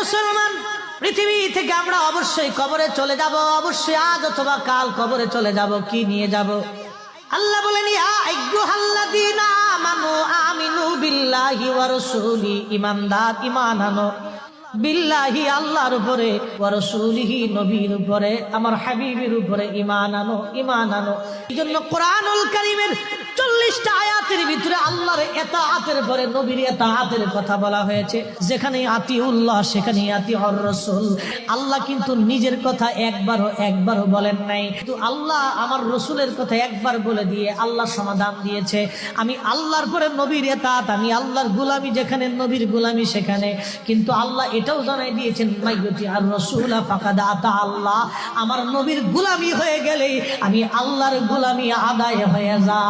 মুসলমান, পৃথিবী থেকে আমরা অবশ্যই কবরে চলে যাব, অবশ্যই আজ অথবা কাল কবরে চলে যাব। কি নিয়ে যাব? আল্লাহ বলেন, ইয়া আইয়ুহাল্লাযীনা আমানু আমিনু বিল্লাহি ওয়া রাসূলি, ঈমানদার ঈমান আনো বিল্লাহি আল্লাহর উপরে, ওয়া রাসূলিহি নবীর উপরে, আমার হাবিবের উপরে ঈমান আনো, ঈমান আনো। এইজন্য কোরআনুল কারীমের 40টা আয়াতের ভিতরে আল্লাহর ইতাআতের পরে নবীর ইতাআতের কথা বলা হয়েছে। যেখানে আতিউল্লাহ সেখানে আতিউর রাসূল। আল্লাহ কিন্তু নিজের কথা একবারও বলেন নাই, কিন্তু আল্লাহ আমার রাসূলের কথা একবার বলে দিয়ে আল্লাহ সমাধান দিয়েছে। আমি আল্লাহর পরে নবীর ইতাআত, আমি আল্লাহর গোলামি যেখানে, নবীর গোলামি সেখানে। কিন্তু আল্লাহ এটাও জানাই দিয়েছেন, মাইয়ুতি আর রাসূলা ফাকাদ আতা আল্লাহ, আমার নবীর গোলামি হয়ে গেলে আমি আল্লাহর গোলামি আদায় হয়ে যায়।